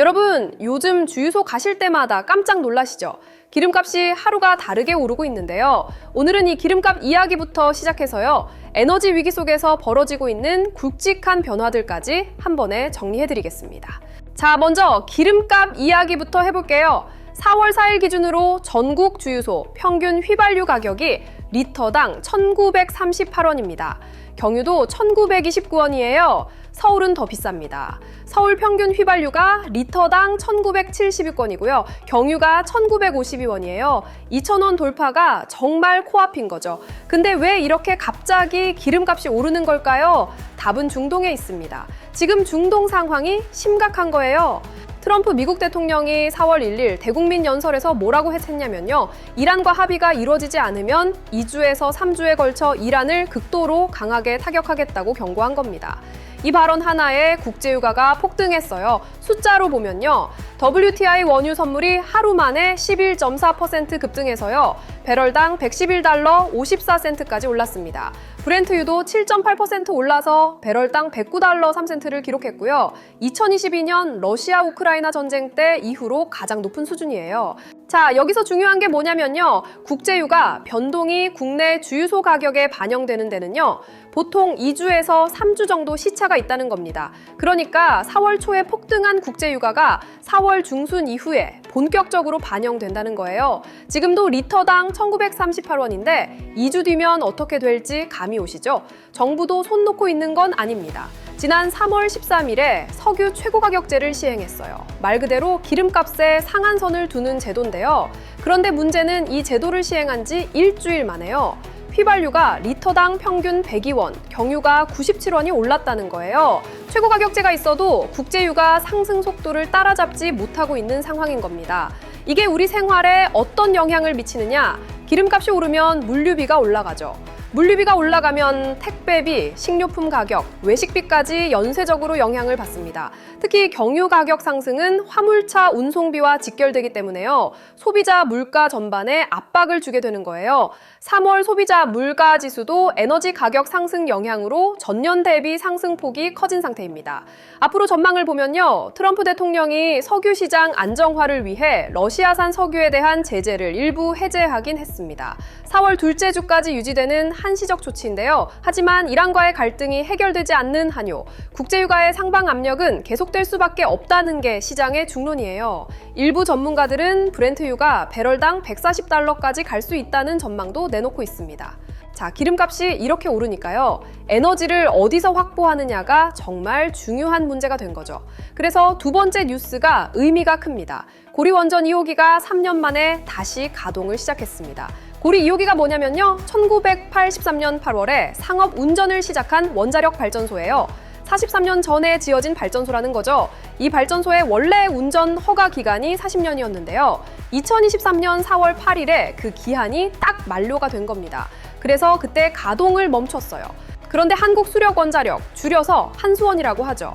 여러분, 요즘 주유소 가실 때마다 깜짝 놀라시죠? 기름값이 하루가 다르게 오르고 있는데요. 오늘은 이 기름값 이야기부터 시작해서요. 에너지 위기 속에서 벌어지고 있는 굵직한 변화들까지 한 번에 정리해드리겠습니다. 자, 먼저 기름값 이야기부터 해볼게요. 4월 4일 기준으로 전국 주유소 평균 휘발유 가격이 리터당 1,938원입니다. 경유도 1,929원이에요. 서울은 더 비쌉니다. 서울 평균 휘발유가 리터당 1,972원이고요. 경유가 1,952원이에요. 2,000원 돌파가 정말 코앞인 거죠. 근데 왜 이렇게 갑자기 기름값이 오르는 걸까요? 답은 중동에 있습니다. 지금 중동 상황이 심각한 거예요. 트럼프 미국 대통령이 4월 1일 대국민 연설에서 뭐라고 했냐면요. 이란과 합의가 이루어지지 않으면 2주에서 3주에 걸쳐 이란을 극도로 강하게 타격하겠다고 경고한 겁니다. 이 발언 하나에 국제유가가 폭등했어요. 숫자로 보면요. WTI 원유 선물이 하루 만에 11.4% 급등해서요. 배럴당 111달러 54센트까지 올랐습니다. 브렌트유도 7.8% 올라서 배럴당 109달러 3센트를 기록했고요. 2022년 러시아 우크라이나 전쟁 때 이후로 가장 높은 수준이에요. 자, 여기서 중요한 게 뭐냐면요. 국제유가 변동이 국내 주유소 가격에 반영되는 데는요. 보통 2주에서 3주 정도 시차가 있다는 겁니다. 그러니까 4월 초에 폭등한 국제유가가 4월 중순 이후에 본격적으로 반영된다는 거예요. 지금도 리터당 1,938원인데 2주 뒤면 어떻게 될지 감이 오시죠? 정부도 손 놓고 있는 건 아닙니다. 지난 3월 13일에 석유 최고가격제를 시행했어요. 말 그대로 기름값에 상한선을 두는 제도인데요. 그런데 문제는 이 제도를 시행한 지 일주일 만에요. 휘발유가 리터당 평균 102원, 경유가 97원이 올랐다는 거예요. 최고가격제가 있어도 국제유가 상승 속도를 따라잡지 못하고 있는 상황인 겁니다. 이게 우리 생활에 어떤 영향을 미치느냐? 기름값이 오르면 물류비가 올라가죠. 물류비가 올라가면 택배비, 식료품 가격, 외식비까지 연쇄적으로 영향을 받습니다. 특히 경유 가격 상승은 화물차 운송비와 직결되기 때문에요. 소비자 물가 전반에 압박을 주게 되는 거예요. 3월 소비자 물가 지수도 에너지 가격 상승 영향으로 전년 대비 상승폭이 커진 상태입니다. 앞으로 전망을 보면요. 트럼프 대통령이 석유 시장 안정화를 위해 러시아산 석유에 대한 제재를 일부 해제하긴 했습니다. 4월 둘째 주까지 유지되는 한시적 조치인데요. 하지만 이란과의 갈등이 해결되지 않는 한요. 국제유가의 상방 압력은 계속될 수밖에 없다는 게 시장의 중론이에요. 일부 전문가들은 브렌트유가 배럴당 140달러까지 갈 수 있다는 전망도 내놓고 있습니다. 자, 기름값이 이렇게 오르니까요. 에너지를 어디서 확보하느냐가 정말 중요한 문제가 된 거죠. 그래서 두 번째 뉴스가 의미가 큽니다. 고리원전 2호기가 3년 만에 다시 가동을 시작했습니다. 고리 2호기가 뭐냐면요. 1983년 8월에 상업 운전을 시작한 원자력 발전소예요. 43년 전에 지어진 발전소라는 거죠. 이 발전소의 원래 운전 허가 기간이 40년이었는데요. 2023년 4월 8일에 그 기한이 딱 만료가 된 겁니다. 그래서 그때 가동을 멈췄어요. 그런데 한국수력원자력, 줄여서 한수원이라고 하죠.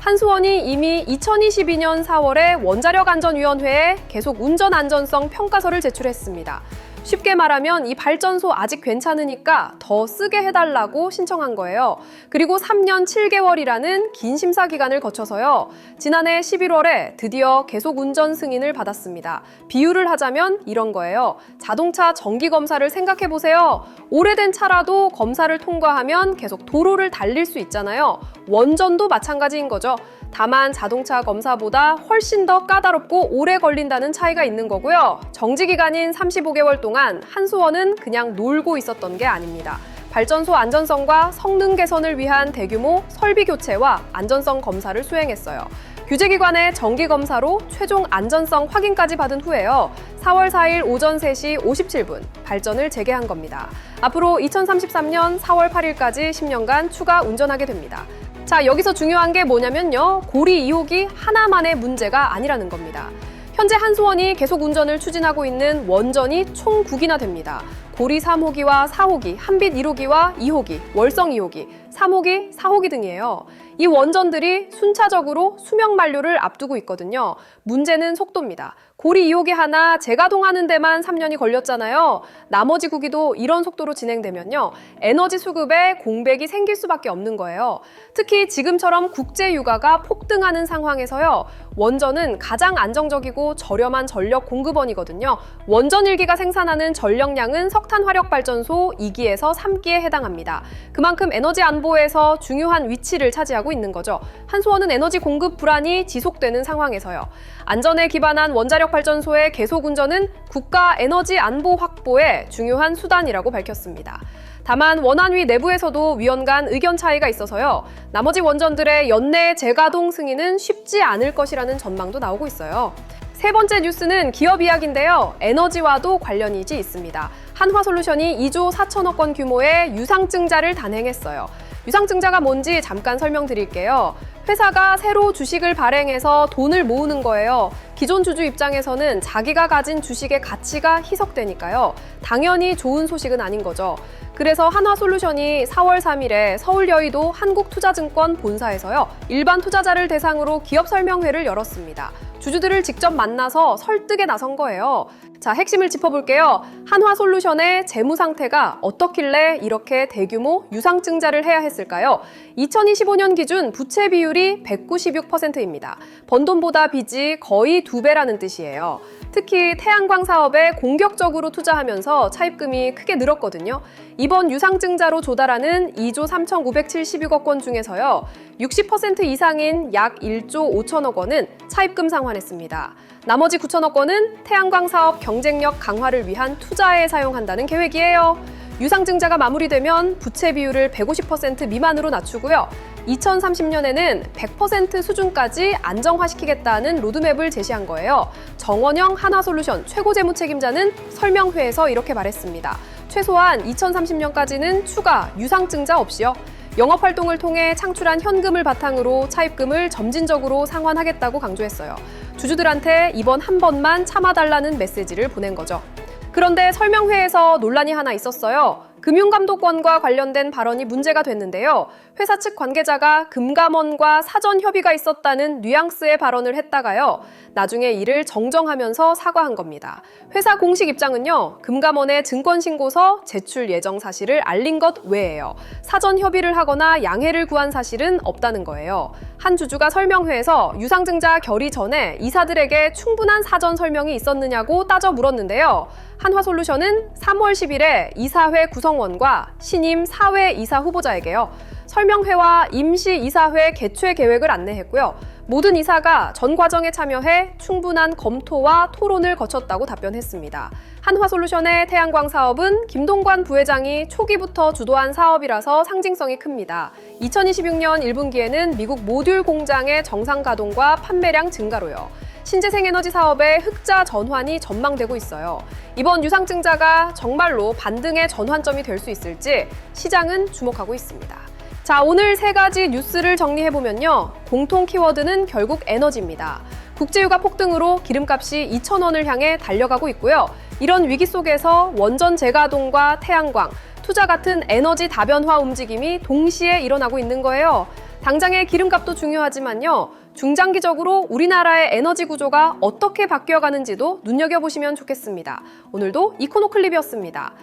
한수원이 이미 2022년 4월에 원자력안전위원회에 계속 운전 안전성 평가서를 제출했습니다. 쉽게 말하면 이 발전소 아직 괜찮으니까 더 쓰게 해달라고 신청한 거예요. 그리고 3년 7개월이라는 긴 심사 기간을 거쳐서요. 지난해 11월에 드디어 계속 운전 승인을 받았습니다. 비유를 하자면 이런 거예요. 자동차 정기 검사를 생각해 보세요. 오래된 차라도 검사를 통과하면 계속 도로를 달릴 수 있잖아요. 원전도 마찬가지인 거죠. 다만 자동차 검사보다 훨씬 더 까다롭고 오래 걸린다는 차이가 있는 거고요. 정지 기간인 35개월 동안 한수원은 그냥 놀고 있었던 게 아닙니다. 발전소 안전성과 성능 개선을 위한 대규모 설비 교체와 안전성 검사를 수행했어요. 규제기관의 정기검사로 최종 안전성 확인까지 받은 후에요. 4월 4일 오전 3시 57분 발전을 재개한 겁니다. 앞으로 2033년 4월 8일까지 10년간 추가 운전하게 됩니다. 자, 여기서 중요한 게 뭐냐면요. 고리 2호기 하나만의 문제가 아니라는 겁니다. 현재 한수원이 계속 운전을 추진하고 있는 원전이 총 9기나 됩니다. 고리 3호기와 4호기, 한빛 1호기와 2호기, 월성 2호기, 3호기, 4호기 등이에요. 이 원전들이 순차적으로 수명 만료를 앞두고 있거든요. 문제는 속도입니다. 고리 2호기 하나 재가동하는 데만 3년이 걸렸잖아요. 나머지 구기도 이런 속도로 진행되면요. 에너지 수급에 공백이 생길 수밖에 없는 거예요. 특히 지금처럼 국제 유가가 폭등하는 상황에서요. 원전은 가장 안정적이고 저렴한 전력 공급원이거든요. 원전 1기가 생산하는 전력량은 석탄 화력발전소 2기에서 3기에 해당합니다. 그만큼 에너지 안보에서 중요한 위치를 차지하고 있는 거죠. 한수원은 에너지 공급 불안이 지속되는 상황에서요. 안전에 기반한 원자력 발전소의 계속 운전은 국가 에너지 안보 확보의 중요한 수단이라고 밝혔습니다. 다만 원안위 내부에서도 위원 간 의견 차이가 있어서요. 나머지 원전들의 연내 재가동 승인은 쉽지 않을 것이라는 전망도 나오고 있어요. 세 번째 뉴스는 기업 이야기인데요. 에너지와도 관련이 있습니다. 한화솔루션이 2조 4천억 원 규모의 유상증자를 단행했어요. 유상증자가 뭔지 잠깐 설명드릴게요. 회사가 새로 주식을 발행해서 돈을 모으는 거예요. 기존 주주 입장에서는 자기가 가진 주식의 가치가 희석되니까요. 당연히 좋은 소식은 아닌 거죠. 그래서 한화솔루션이 4월 3일에 서울 여의도 한국투자증권 본사에서요. 일반 투자자를 대상으로 기업 설명회를 열었습니다. 주주들을 직접 만나서 설득에 나선 거예요. 자, 핵심을 짚어볼게요. 한화솔루션의 재무 상태가 어떻길래 이렇게 대규모 유상증자를 해야 했을까요? 2025년 기준 부채 비율이 196%입니다. 번 돈보다 빚이 거의 2배라는 뜻이에요. 특히 태양광 사업에 공격적으로 투자하면서 차입금이 크게 늘었거든요. 이번 유상증자로 조달하는 2조 3,576억 원 중에서요. 60% 이상인 약 1조 5천억 원은 차입금 상환했습니다. 나머지 9천억 원은 태양광 사업 경쟁력 강화를 위한 투자에 사용한다는 계획이에요. 유상증자가 마무리되면 부채 비율을 150% 미만으로 낮추고요. 2030년에는 100% 수준까지 안정화시키겠다는 로드맵을 제시한 거예요. 정원영 한화솔루션 최고재무 책임자는 설명회에서 이렇게 말했습니다. 최소한 2030년까지는 추가 유상증자 없이요. 영업활동을 통해 창출한 현금을 바탕으로 차입금을 점진적으로 상환하겠다고 강조했어요. 주주들한테 이번 한 번만 참아달라는 메시지를 보낸 거죠. 그런데 설명회에서 논란이 하나 있었어요. 금융감독원과 관련된 발언이 문제가 됐는데요. 회사 측 관계자가 금감원과 사전 협의가 있었다는 뉘앙스의 발언을 했다가요. 나중에 이를 정정하면서 사과한 겁니다. 회사 공식 입장은요. 금감원에 증권신고서 제출 예정 사실을 알린 것 외에요. 사전 협의를 하거나 양해를 구한 사실은 없다는 거예요. 한 주주가 설명회에서 유상증자 결의 전에 이사들에게 충분한 사전 설명이 있었느냐고 따져 물었는데요. 한화솔루션은 3월 10일에 이사회 구성원과 신임 사회 이사 후보자에게요. 설명회와 임시 이사회 개최 계획을 안내했고요. 모든 이사가 전 과정에 참여해 충분한 검토와 토론을 거쳤다고 답변했습니다. 한화솔루션의 태양광 사업은 김동관 부회장이 초기부터 주도한 사업이라서 상징성이 큽니다. 2026년 1분기에는 미국 모듈 공장의 정상 가동과 판매량 증가로요. 신재생에너지 사업의 흑자 전환이 전망되고 있어요. 이번 유상증자가 정말로 반등의 전환점이 될 수 있을지 시장은 주목하고 있습니다. 자, 오늘 세 가지 뉴스를 정리해보면요. 공통 키워드는 결국 에너지입니다. 국제유가 폭등으로 기름값이 2,000원을 향해 달려가고 있고요. 이런 위기 속에서 원전 재가동과 태양광, 투자 같은 에너지 다변화 움직임이 동시에 일어나고 있는 거예요. 당장의 기름값도 중요하지만요. 중장기적으로 우리나라의 에너지 구조가 어떻게 바뀌어가는지도 눈여겨보시면 좋겠습니다. 오늘도 이코노클립이었습니다.